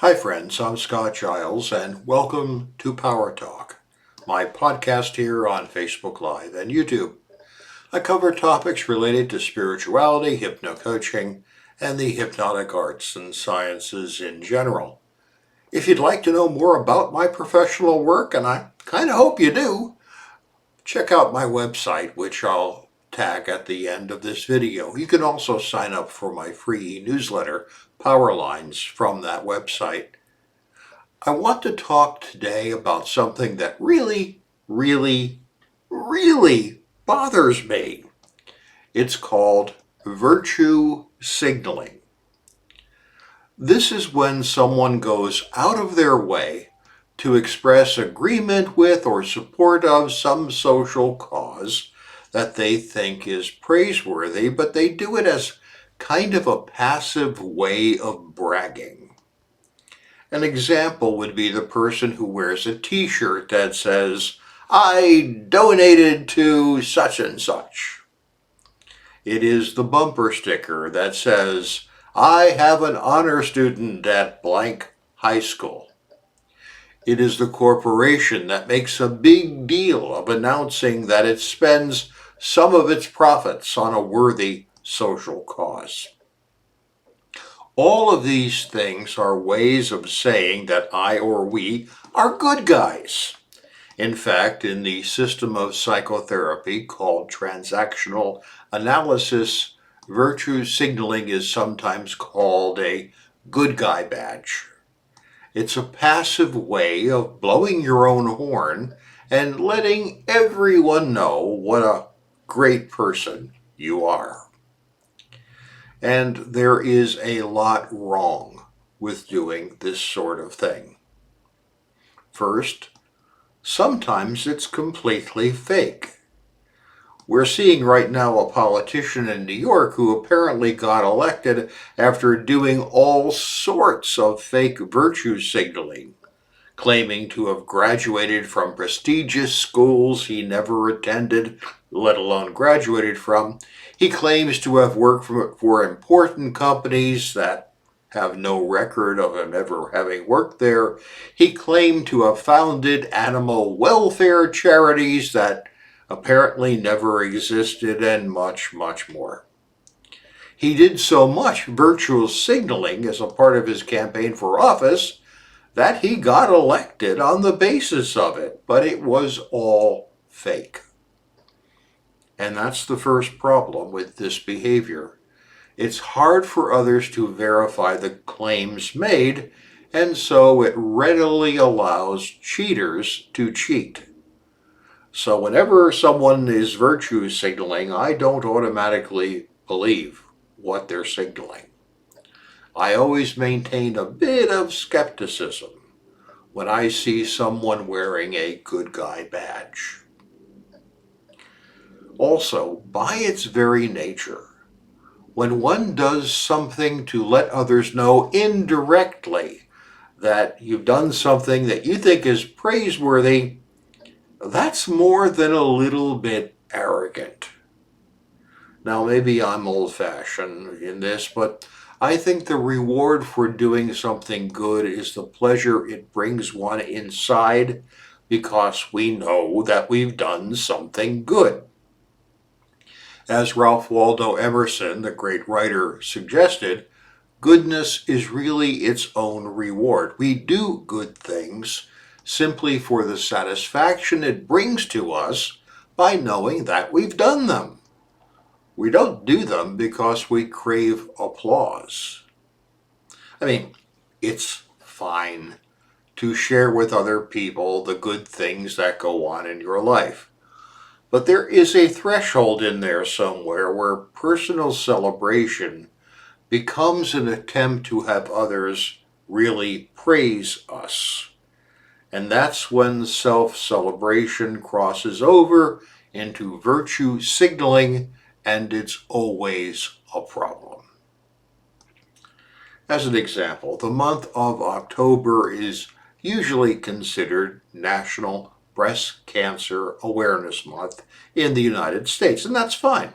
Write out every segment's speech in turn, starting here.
Hi, friends. I'm Scott Giles, and welcome to Power Talk, my podcast here on Facebook Live and YouTube. I cover topics related to spirituality, hypnocoaching, and the hypnotic arts and sciences in general. If you'd like to know more about my professional work, and I kind of hope you do, check out my website, which I'll tag at the end of this video. You can also sign up for my free newsletter, Power Lines, from that website. I want to talk today about something that really bothers me. It's called virtue signaling. This is when someone goes out of their way to express agreement with or support of some social cause that they think is praiseworthy, but they do it as kind of a passive way of bragging. An example would be the person who wears a t-shirt that says, "I donated to such and such." It is the bumper sticker that says, "I have an honor student at blank high school." It is the corporation that makes a big deal of announcing that it spends some of its profits on a worthy social cause. All of these things are ways of saying that I or we are good guys. In fact, in the system of psychotherapy called transactional analysis, virtue signaling is sometimes called a good guy badge. It's a passive way of blowing your own horn and letting everyone know what a great person you are. And there is a lot wrong with doing this sort of thing. First, sometimes it's completely fake. We're seeing right now a politician in New York who apparently got elected after doing all sorts of fake virtue signaling, claiming to have graduated from prestigious schools he never attended, let alone graduated from. He claims to have worked for important companies that have no record of him ever having worked there. He claimed to have founded animal welfare charities that apparently never existed, and much more. He did so much virtual signaling as a part of his campaign for office that he got elected on the basis of it, but it was all fake. And that's the first problem with this behavior. It's hard for others to verify the claims made, and so it readily allows cheaters to cheat. So whenever someone is virtue signaling, I don't automatically believe what they're signaling. I always maintain a bit of skepticism when I see someone wearing a good guy badge. Also, by its very nature, when one does something to let others know indirectly that you've done something that you think is praiseworthy, that's more than a little bit arrogant. Now, maybe I'm old-fashioned in this, but I think the reward for doing something good is the pleasure it brings one inside because we know that we've done something good. As Ralph Waldo Emerson, the great writer, suggested, goodness is really its own reward. We do good things simply for the satisfaction it brings to us by knowing that we've done them. We don't do them because we crave applause. I mean, it's fine to share with other people the good things that go on in your life. But there is a threshold in there somewhere where personal celebration becomes an attempt to have others really praise us. And that's when self-celebration crosses over into virtue signaling, and it's always a problem. As an example, the month of October is usually considered National Breast Cancer Awareness Month in the United States, and that's fine.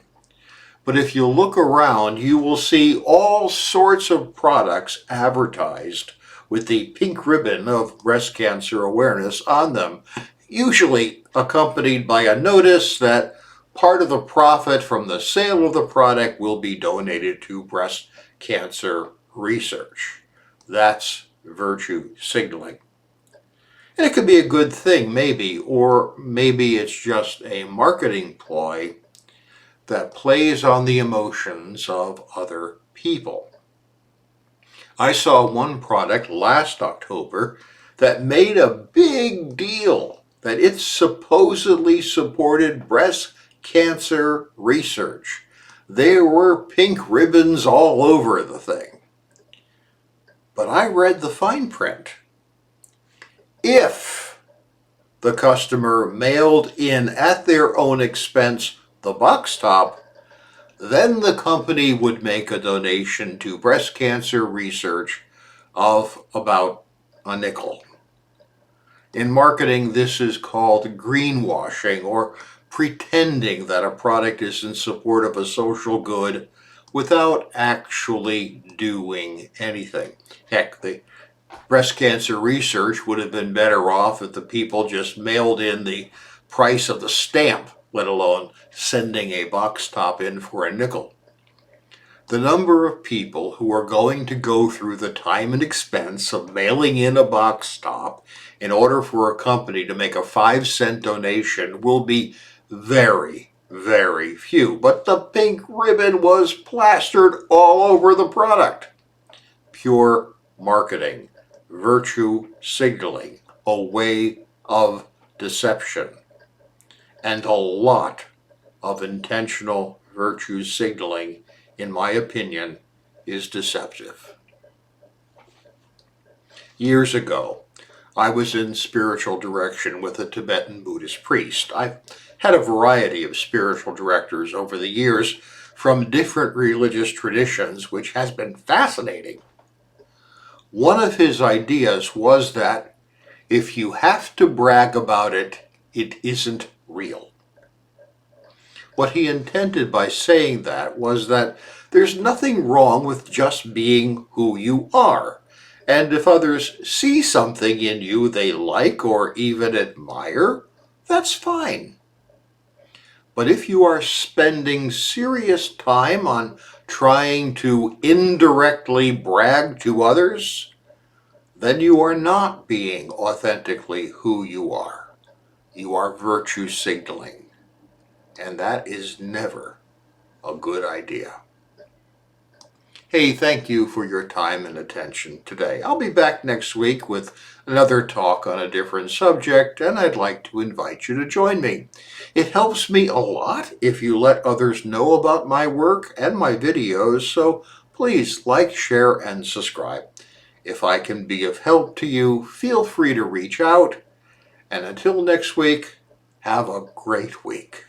But if you look around, you will see all sorts of products advertised with the pink ribbon of breast cancer awareness on them, usually accompanied by a notice that part of the profit from the sale of the product will be donated to breast cancer research. That's virtue signaling. And it could be a good thing, maybe, or maybe it's just a marketing ploy that plays on the emotions of other people. I saw one product last October that made a big deal that it supposedly supported breast cancer research. There were pink ribbons all over the thing. But I read the fine print. If the customer mailed in at their own expense the box top, then the company would make a donation to breast cancer research of about a nickel. In marketing, this is called greenwashing, or pretending that a product is in support of a social good without actually doing anything. Heck, the breast cancer research would have been better off if the people just mailed in the price of the stamp, let alone sending a box top in for a nickel. The number of people who are going to go through the time and expense of mailing in a box top in order for a company to make a 5-cent donation will be very, very few. But the pink ribbon was plastered all over the product. Pure marketing, virtue signaling, a way of deception, and a lot of intentional virtue signaling, in my opinion, is deceptive. Years ago, I was in spiritual direction with a Tibetan Buddhist priest. I've had a variety of spiritual directors over the years from different religious traditions, which has been fascinating. One of his ideas was that if you have to brag about it, it isn't real. What he intended by saying that was that there's nothing wrong with just being who you are. And if others see something in you they like or even admire, that's fine. But if you are spending serious time on trying to indirectly brag to others, then you are not being authentically who you are. You are virtue signaling. And that is never a good idea. Hey, thank you for your time and attention today. I'll be back next week with another talk on a different subject, and I'd like to invite you to join me. It helps me a lot if you let others know about my work and my videos, so please like, share, and subscribe. If I can be of help to you, feel free to reach out. And until next week, have a great week.